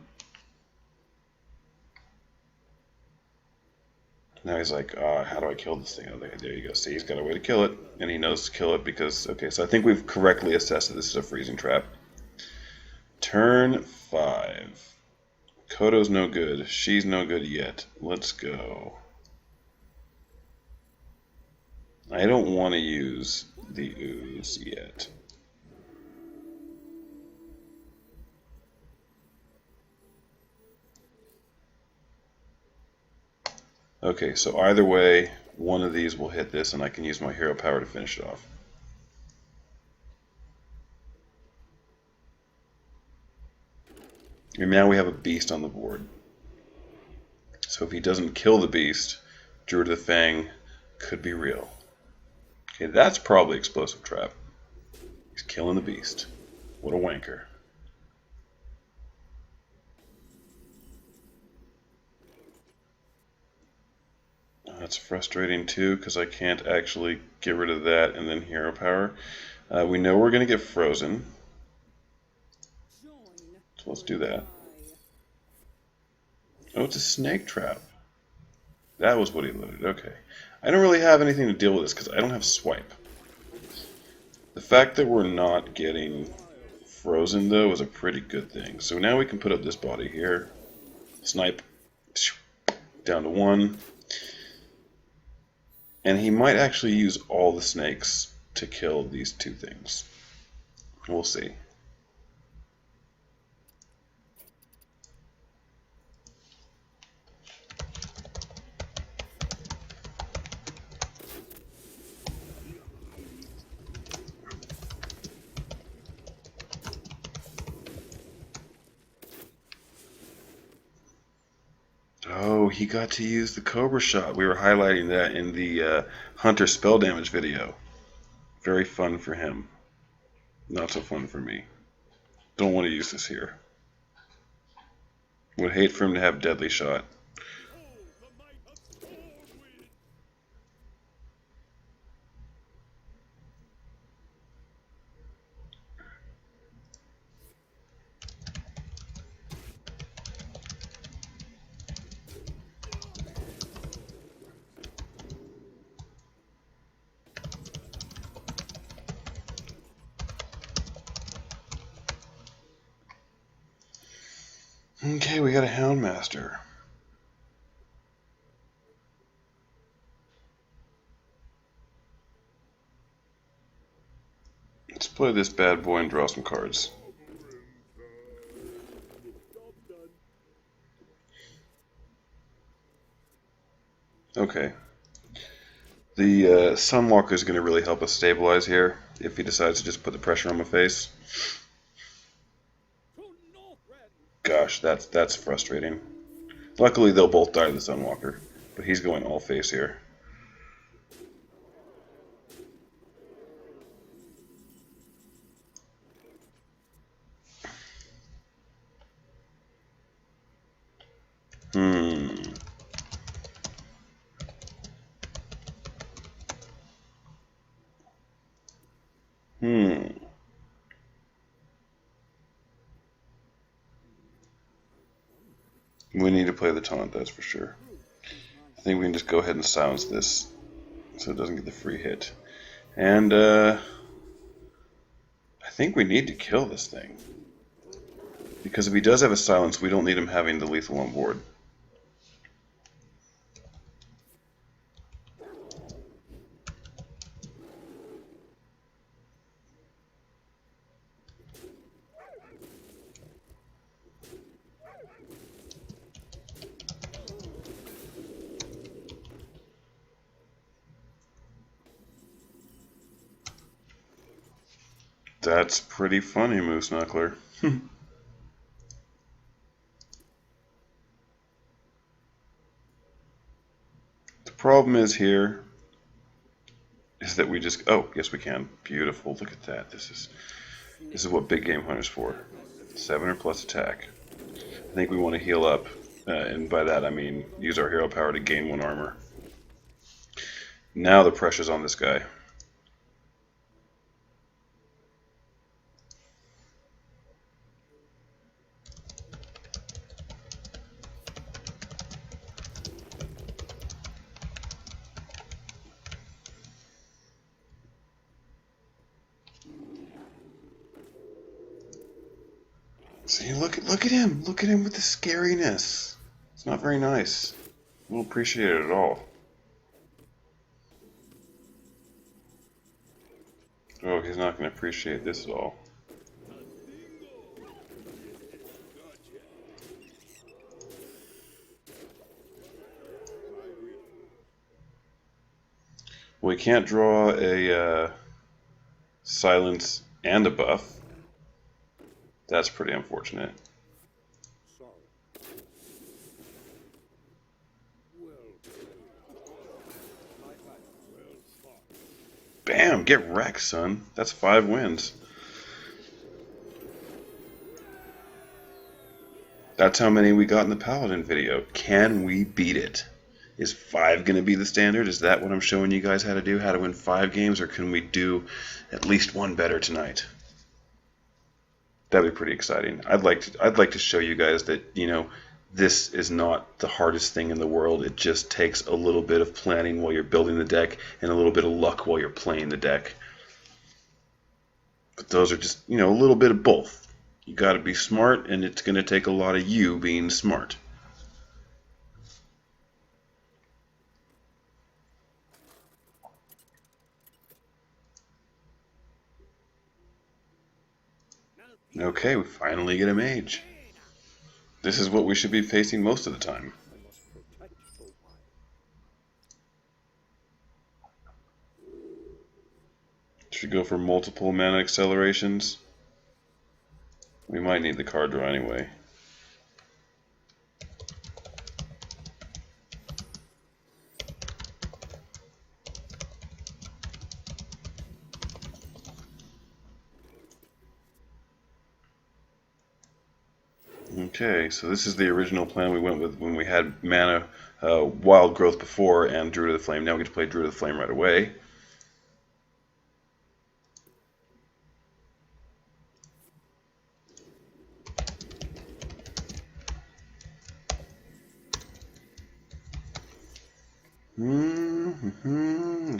Now he's like, how do I kill this thing? There you go. See, he's got a way to kill it, and he knows to kill it because, okay, so I think we've correctly assessed that this is a freezing trap. Turn 5. Kodo's no good. She's no good yet. Let's go. I don't want to use the ooze yet. Okay, so either way, one of these will hit this and I can use my hero power to finish it off. And now we have a beast on the board. So if he doesn't kill the beast, Druid of the Fang could be real. Okay, that's probably explosive trap. He's killing the beast. What a wanker. That's frustrating too, because I can't actually get rid of that and then hero power. We know we're going to get frozen. So let's do that. Oh, it's a snake trap. That was what he loaded. Okay. I don't really have anything to deal with this because I don't have swipe. The fact that we're not getting frozen, though, is a pretty good thing. So now we can put up this body here. Snipe. Down to 1. And he might actually use all the snakes to kill these two things. We'll see. Oh, he got to use the Cobra shot. We were highlighting that in the Hunter spell damage video. Very fun for him. Not so fun for me. Don't want to use this here. Would hate for him to have deadly shot. Okay, we got a Houndmaster. Let's play this bad boy and draw some cards. Okay. The Sunwalker is going to really help us stabilize here if he decides to just put the pressure on my face. Gosh, that's frustrating. Luckily, they'll both die to the Sunwalker, but he's going all face here. We need to play the taunt, that's for sure. I think we can just go ahead and silence this so it doesn't get the free hit. And I think we need to kill this thing. Because if he does have a silence, we don't need him having the lethal on board. That's pretty funny, Moose Knuckler. The problem is here is that we just... Oh, yes we can. Beautiful. Look at that. This is what big game hunter's for. 7 or plus attack. I think we want to heal up, and by that I mean use our hero power to gain 1 armor. Now the pressure's on this guy. See, look at him. Look at him with the scariness. It's not very nice. I don't appreciate it at all. Oh, he's not going to appreciate this at all. We can't draw a silence and a buff. That's pretty unfortunate. Bam! Get wrecked, son. That's 5 wins. That's how many we got in the Paladin video. Can we beat it? Is 5 going to be the standard? Is that what I'm showing you guys how to do? How to win 5 games? Or can we do at least 1 better tonight? That'd be pretty exciting. I'd like to show you guys that, you know, this is not the hardest thing in the world. It just takes a little bit of planning while you're building the deck and a little bit of luck while you're playing the deck. But those are just, you know, a little bit of both. You got to be smart, and it's going to take a lot of you being smart. Okay, we finally get a mage. This is what we should be facing most of the time. Should go for multiple mana accelerations. We might need the card draw anyway. Okay, so this is the original plan we went with when we had mana Wild Growth before and Druid of the Flame. Now we get to play Druid of the Flame right away.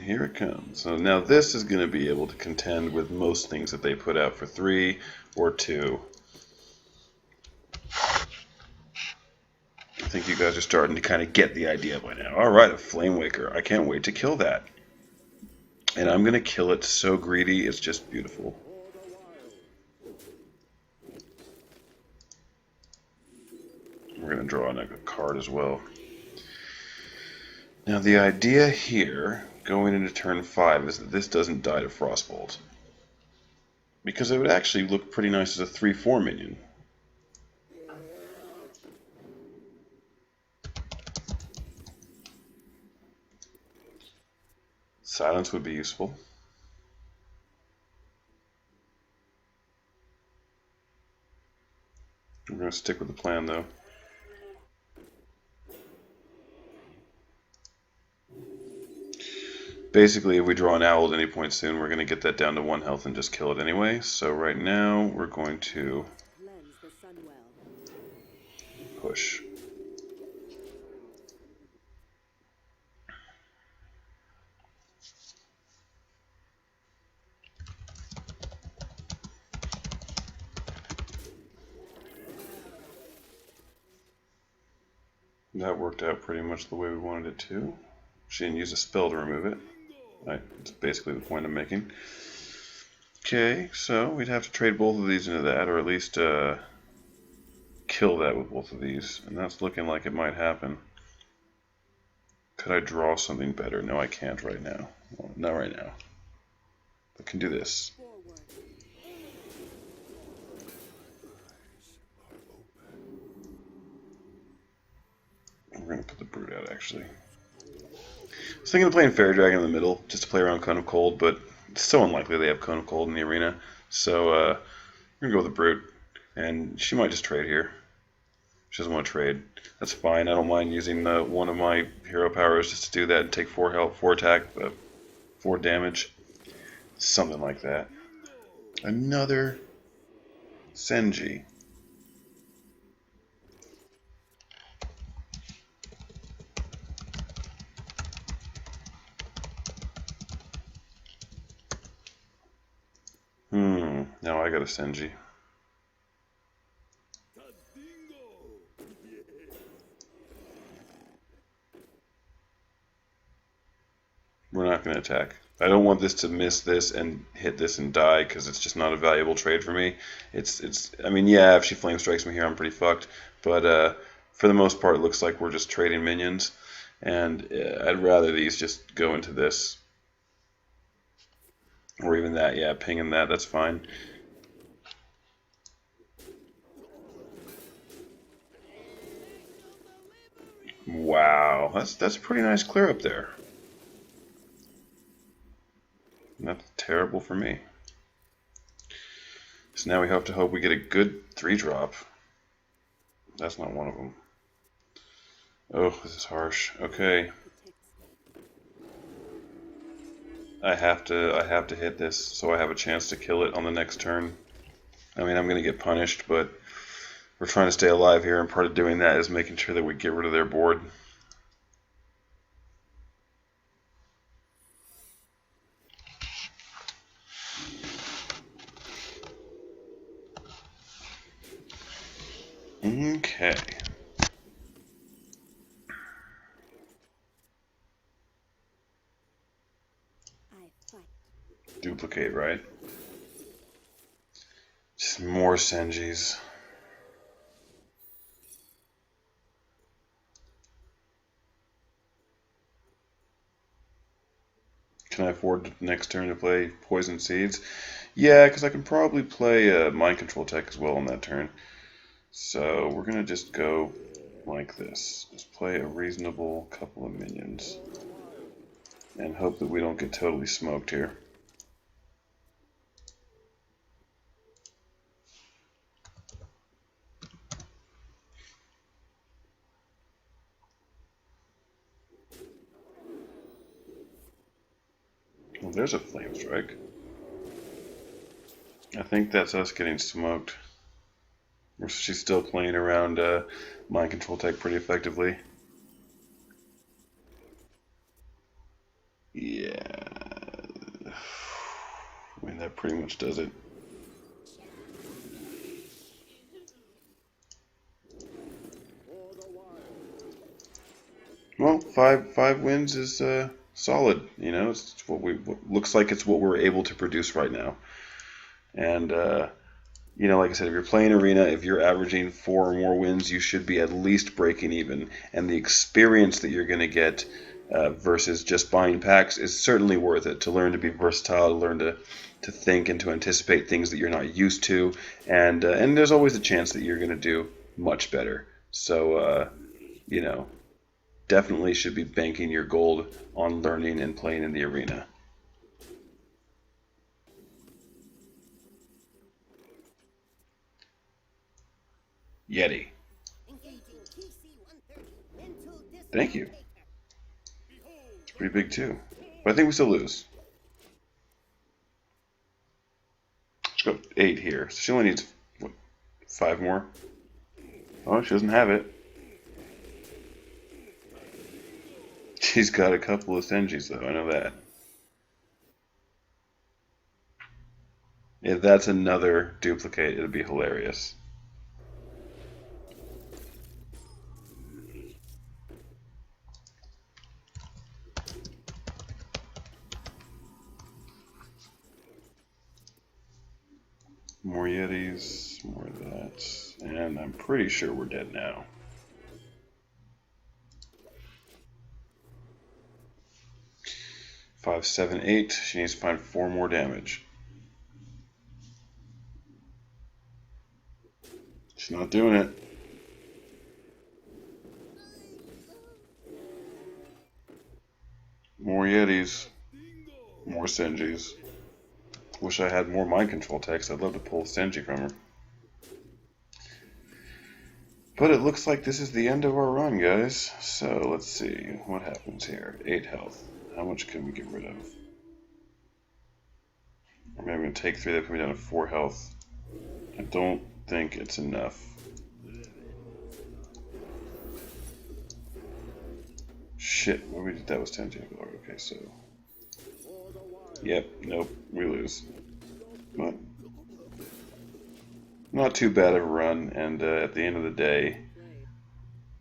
Here it comes. So now this is going to be able to contend with most things that they put out for 3 or 2. I think you guys are starting to kind of get the idea by now. Alright, a Flame Waker. I can't wait to kill that. And I'm going to kill it so greedy, it's just beautiful. draw a card as well. Now the idea here, going into turn 5, is that this doesn't die to Frostbolt. Because it would actually look pretty nice as a 3/4 minion. Silence would be useful. We're going to stick with the plan though. Basically, if we draw an owl at any point soon, we're going to get that down to 1 health and just kill it anyway. So right now, we're going to push. That worked out pretty much the way we wanted it to. She didn't use a spell to remove it. That's basically the point I'm making. Okay, so we'd have to trade both of these into that, or at least kill that with both of these. And that's looking like it might happen. Could I draw something better? No, I can't right now. Well, not right now. I can do this. We're going to put the Brood out, actually. I was thinking of playing Fairy Dragon in the middle, just to play around Cone of Cold, but it's so unlikely they have Cone of Cold in the arena. So we're going to go with the Brute, and she might just trade here. She doesn't want to trade. That's fine. I don't mind using one of my hero powers just to do that and take 4 health, 4 attack, 4 damage. Something like that. Another Senji. Now I got a Senji. We're not going to attack. I don't want this to miss this and hit this and die because it's just not a valuable trade for me. I mean, yeah, if she flame strikes me here, I'm pretty fucked. But for the most part, it looks like we're just trading minions, and I'd rather these just go into this, or even that. Yeah, pinging that. That's fine. Wow, that's a pretty nice clear up there. Not terrible for me. So now we have to hope we get a good 3-drop. That's not one of them. Oh, this is harsh. Okay. I have to hit this so I have a chance to kill it on the next turn. I mean, I'm going to get punished, but we're trying to stay alive here, and part of doing that is making sure that we get rid of their board. Okay. Duplicate, right? Just more Senjis. Can I afford next turn to play Poison Seeds? Yeah, because I can probably play Mind Control Tech as well on that turn. So we're going to just go like this. Just play a reasonable couple of minions. And hope that we don't get totally smoked here. Well, there's a Flame Strike. I think that's us getting smoked. She's still playing around Mind Control Tech pretty effectively. Yeah. I mean, that pretty much does it. Well, five wins is solid. You know, it's what looks like it's what we're able to produce right now. And You know, like I said, if you're playing Arena, if you're averaging 4 or more wins, you should be at least breaking even. And the experience that you're going to get versus just buying packs is certainly worth it, to learn to be versatile, to learn to think and to anticipate things that you're not used to. And there's always a chance that you're going to do much better. So, you know, definitely should be banking your gold on learning and playing in the Arena. Yeti. Thank you. It's pretty big too. But I think we still lose. Let's go 8 here. So she only needs, what, 5 more? Oh, she doesn't have it. She's got a couple of Senjis though, I know that. If that's another duplicate, it'd be hilarious. More Yetis, more of that, and I'm pretty sure we're dead now. Five, 7, 8. She needs to find 4 more damage. She's not doing it. More Yetis. More Senjis. Wish I had more mind control text. I'd love to pull Senji from her. But it looks like this is the end of our run, guys. So let's see what happens here. 8 health. How much can we get rid of? Or maybe I'm going to take 3. That put me down to 4 health. I don't think it's enough. Shit, what we did that was 10 to okay, so. Yep, nope, we lose. But not too bad of a run, and at the end of the day,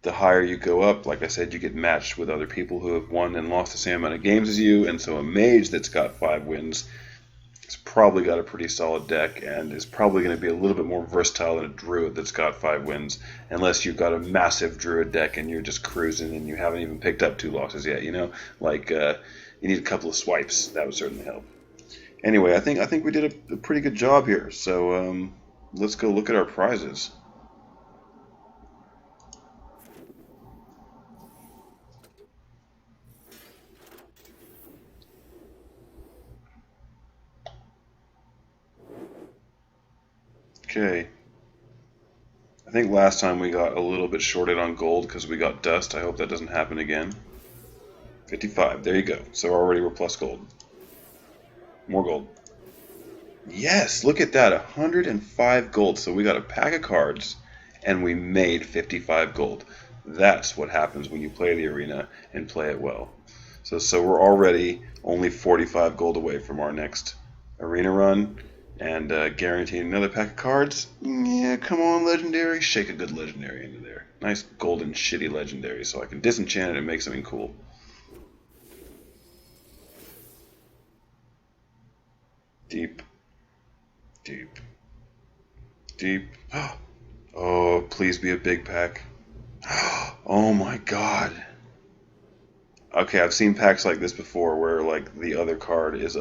the higher you go up, like I said, you get matched with other people who have won and lost the same amount of games as you, and so a mage that's got 5 wins has probably got a pretty solid deck and is probably going to be a little bit more versatile than a druid that's got 5 wins, unless you've got a massive druid deck and you're just cruising and you haven't even picked up 2 losses yet, you know? Like, you need a couple of swipes. That would certainly help. Anyway, I think we did a pretty good job here, so let's go look at our prizes. Okay. I think last time we got a little bit shorted on gold because we got dust. I hope that doesn't happen again. 55. There you go. So already we're plus gold. More gold. Yes, look at that. 105 gold. So we got a pack of cards and we made 55 gold. That's what happens when you play the arena and play it well. So we're already only 45 gold away from our next arena run. And guaranteeing another pack of cards. Yeah, come on, legendary. Shake a good legendary into there. Nice golden shitty legendary so I can disenchant it and make something cool. Deep. Deep. Deep. Oh, please be a big pack. Oh my god. Okay, I've seen packs like this before where like the other card is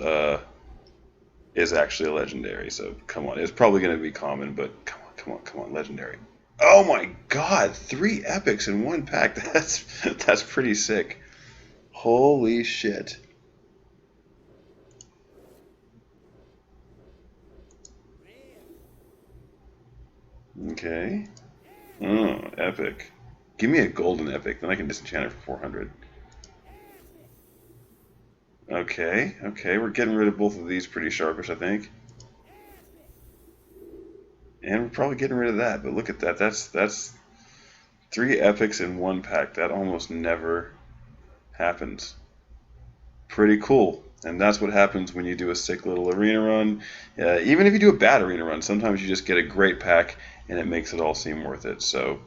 actually a legendary, so come on. It's probably going to be common, but come on, legendary. Oh my god, 3 epics in 1 pack. That's pretty sick. Holy shit. Okay. Oh, epic. Give me a golden epic, then I can disenchant it for 400. Okay, we're getting rid of both of these pretty sharpish, I think. And we're probably getting rid of that, but look at that. That's 3 epics in 1 pack. That almost never happens. Pretty cool. And that's what happens when you do a sick little arena run. Even if you do a bad arena run, sometimes you just get a great pack and it makes it all seem worth it. So,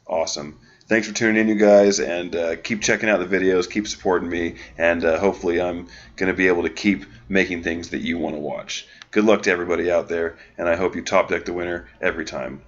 awesome. thanks for tuning in, you guys, and keep checking out the videos, keep supporting me, and hopefully I'm going to be able to keep making things that you want to watch. Good luck to everybody out there, and I hope you top deck the winner every time.